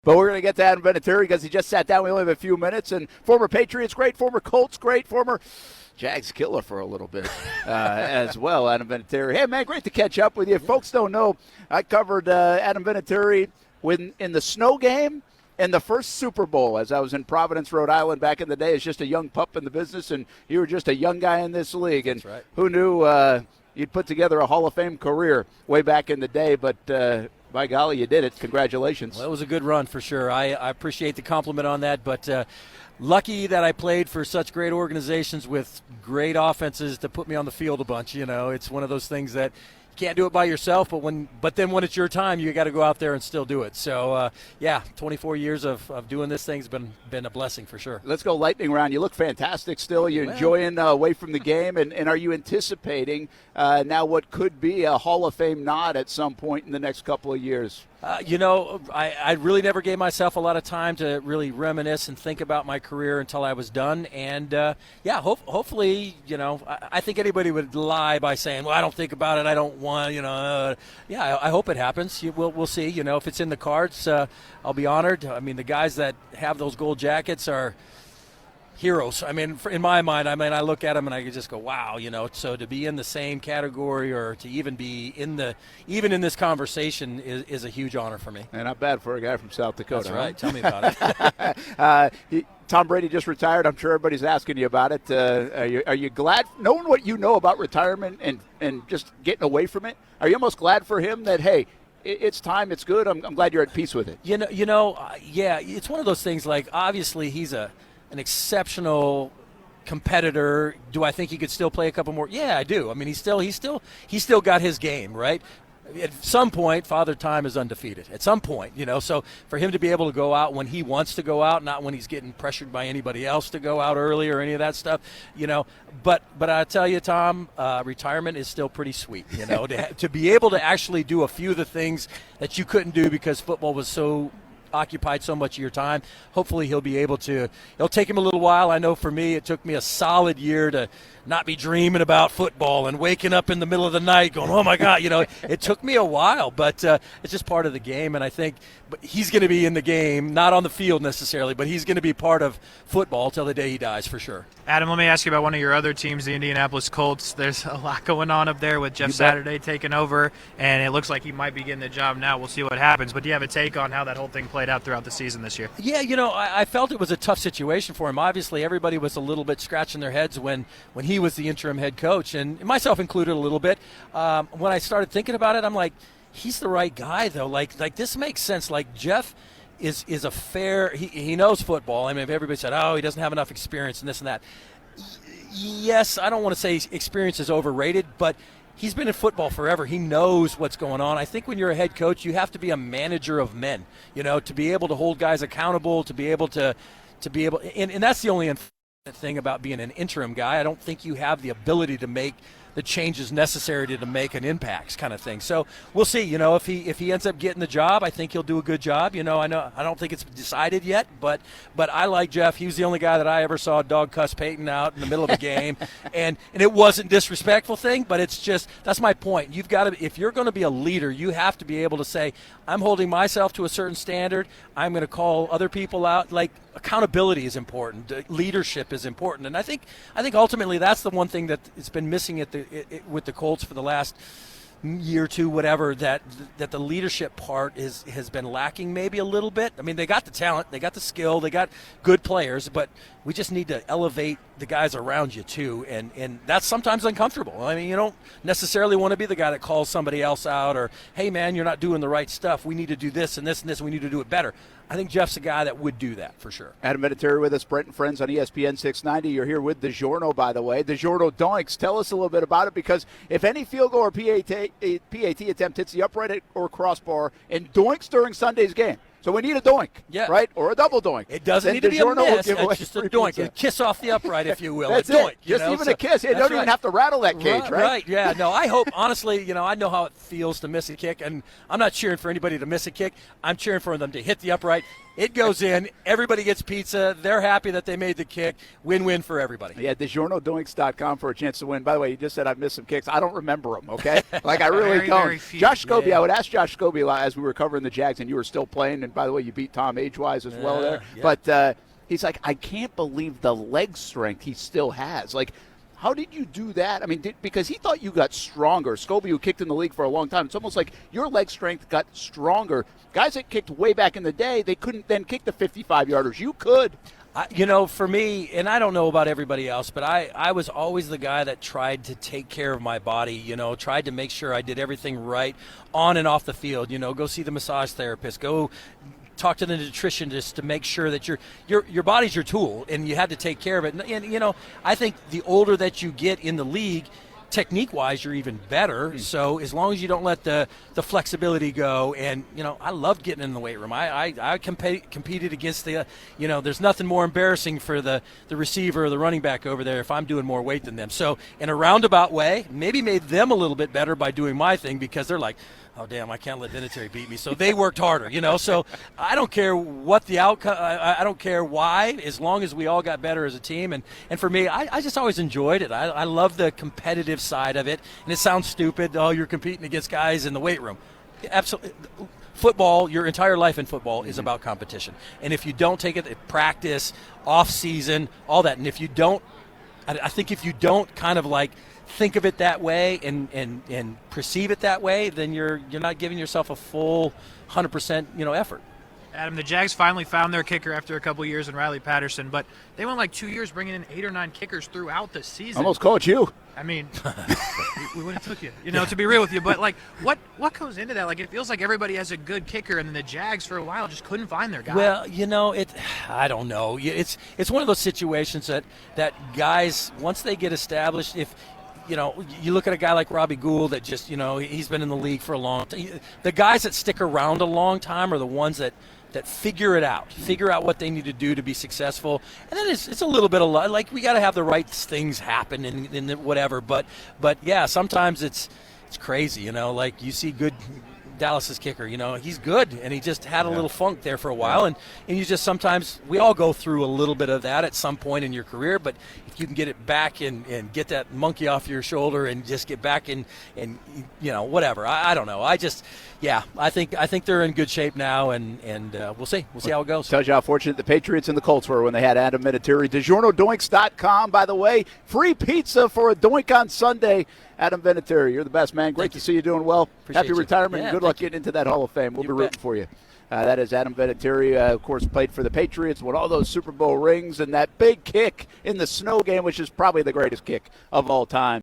But we're going to get to Adam Vinatieri because he just sat down. We only have a few minutes. And former Patriots great, former Colts great, former Jags killer for a little bit as well, Adam Vinatieri. Hey, man, great to catch up with you. If folks don't know, I covered Adam Vinatieri in the snow game and the first Super Bowl as I was in Providence, Rhode Island back in the day as just a young pup in the business, and you were just a young guy in this league. And That's right. Who knew you'd put together a Hall of Fame career way back in the day, but by golly, you did it. Congratulations. Well, it was a good run for sure. I appreciate the compliment on that, but lucky that I played for such great organizations with great offenses to put me on the field a bunch. You know, it's one of those things that you can't do it by yourself, but then when it's your time, you got to go out there and still do it. So, 24 years of doing this thing's been a blessing for sure. Let's go lightning round. You look fantastic still. You're enjoying away from the game, and are you anticipating now what could be a Hall of Fame nod at some point in the next couple of years? I really never gave myself a lot of time to really reminisce and think about my career until I was done. And, hopefully, I think anybody would lie by saying, well, I don't think about it, I don't want, I hope it happens. We'll see. If it's in the cards, I'll be honored. I mean, the guys that have those gold jackets are heroes. I mean, in my mind, I look at them and I just go, wow, so to be in the same category or to even be in this conversation is a huge honor for me. And not bad for a guy from South Dakota. That's right. Tell me about it. Tom Brady just retired. I'm sure everybody's asking you about it. Are you glad, knowing what you know about retirement and just getting away from it? Are you almost glad for him that, hey, it's time, it's good, I'm glad you're at peace with it? It's one of those things, like, obviously he's an exceptional competitor. Do I think he could still play a couple more? Yeah, I do. I mean, he's still got his game, right? At some point, Father Time is undefeated. At some point, so for him to be able to go out when he wants to go out, not when he's getting pressured by anybody else to go out early or any of that stuff, But I tell you, Tom, retirement is still pretty sweet, to be able to actually do a few of the things that you couldn't do because football was so occupied so much of your time. Hopefully he'll be able to. It'll take him a little while. I know for me it took me a solid year to not be dreaming about football and waking up in the middle of the night going, oh my God, it took me a while, but it's just part of the game. And I think he's going to be in the game, not on the field necessarily, but he's going to be part of football till the day he dies for sure. Adam, let me ask you about one of your other teams, the Indianapolis Colts. There's a lot going on up there with Jeff Saturday taking over, and it looks like he might be getting the job now. We'll see what happens. But do you have a take on how that whole thing played out throughout the season this year? Yeah, I felt it was a tough situation for him. Obviously, everybody was a little bit scratching their heads when he was the interim head coach, and myself included a little bit. When I started thinking about it, I'm like, he's the right guy, though. Like this makes sense. Like, Jeff is a fair – he knows football. I mean, if everybody said, oh, he doesn't have enough experience and this and that. Yes, I don't want to say experience is overrated, but he's been in football forever. He knows what's going on. I think when you're a head coach, you have to be a manager of men, to be able to hold guys accountable, to be able to be able – and that's the only thing about being an interim guy. I don't think you have the ability to make the changes necessary to make an impact kind of thing. So we'll see, if he ends up getting the job, I think he'll do a good job. I don't think it's decided yet, but I like Jeff. He was the only guy that I ever saw dog cuss Peyton out in the middle of a game. and it wasn't a disrespectful thing, but it's just, that's my point. You've got to, if you're going to be a leader, you have to be able to say, I'm holding myself to a certain standard. I'm going to call other people out. Like, accountability is important. Leadership is important. And I think ultimately that's the one thing that it's been missing with the Colts for the last year or two, whatever, that the leadership part has been lacking maybe a little bit. I mean, they got the talent, they got the skill, they got good players, but we just need to elevate the guys around you too, and that's sometimes uncomfortable. I mean, you don't necessarily want to be the guy that calls somebody else out or, hey man, you're not doing the right stuff. We need to do this and this and this, and we need to do it better. I think Jeff's a guy that would do that for sure. Adam Vinatieri with us, Brent and Friends on ESPN 690. You're here with DiGiorno, by the way. DiGiorno Doinks. Tell us a little bit about it, because if any field goal or PAT attempt hits the upright or crossbar and doinks during Sunday's game, so we need a doink, right? Or a double doink. It doesn't need to be a miss. It's just a doink. A kiss off the upright, if you will. That's a doink. Just even a kiss. You don't even have to rattle that cage, right? Right, yeah. No, I hope, honestly, I know how it feels to miss a kick, and I'm not cheering for anybody to miss a kick. I'm cheering for them to hit the upright. It goes in. Everybody gets pizza. They're happy that they made the kick. Win-win for everybody. Yeah, DiGiornoDoinks.com for a chance to win. By the way, you just said I've missed some kicks. I don't remember them, okay? Like, I really don't. Josh Scobie, I would ask Josh Scobie as we were covering the Jags and you were still playing, And by the way, you beat Tom age-wise as well there. Yeah. But he's like, I can't believe the leg strength he still has. Like, how did you do that? I mean, because he thought you got stronger. Scobie, who kicked in the league for a long time, it's almost like your leg strength got stronger. Guys that kicked way back in the day, they couldn't then kick the 55-yarders. You could. For me, and I don't know about everybody else, but I was always the guy that tried to take care of my body, tried to make sure I did everything right on and off the field, go see the massage therapist, go talk to the nutritionist to make sure that your body's your tool and you had to take care of it. And I think the older that you get in the league, technique-wise, you're even better. So as long as you don't let the flexibility go, and I loved getting in the weight room. I competed against there's nothing more embarrassing for the receiver or the running back over there if I'm doing more weight than them. So in a roundabout way, maybe made them a little bit better by doing my thing, because they're like, oh, damn, I can't let Vinatieri beat me. So they worked harder, So I don't care what the outcome, I don't care why, as long as we all got better as a team. And for me, I just always enjoyed it. I love the competitive side of it. And it sounds stupid, you're competing against guys in the weight room. Absolutely. Football, your entire life in football is about competition. And if you don't take it, practice, off-season, all that, and if you don't, I think if you don't kind of like think of it that way and perceive it that way, then you're not giving yourself a full 100% effort. Adam, the Jags finally found their kicker after a couple years in Riley Patterson, but they went like 2 years bringing in 8 or 9 kickers throughout the season. Almost called you. I mean, we would have took you, to be real with you. But like, what goes into that? Like, it feels like everybody has a good kicker, and then the Jags for a while just couldn't find their guy. Well, I don't know. It's one of those situations that guys, once they get established, if you look at a guy like Robbie Gould that just, he's been in the league for a long time. The guys that stick around a long time are the ones that figure it out, figure out what they need to do to be successful. And then it's a little bit of like, we got to have the right things happen and whatever. But yeah, sometimes it's crazy, like you see good Dallas's kicker, he's good, and he just had a little funk there for a while, and you just sometimes, we all go through a little bit of that at some point in your career, but if you can get it back and get that monkey off your shoulder and just get back and whatever, I don't know. I think they're in good shape now, and we'll see how it goes. Tells you how fortunate the Patriots and the Colts were when they had Adam Vinatieri. DiGiornoDoinks.com, by the way, free pizza for a doink on Sunday. Adam Vinatieri, you're the best, man. Great to see you doing well. Appreciate Happy retirement. Yeah, Good luck getting into that Hall of Fame. We'll be rooting for you. That is Adam Vinatieri, of course, played for the Patriots, won all those Super Bowl rings, and that big kick in the snow game, which is probably the greatest kick of all time.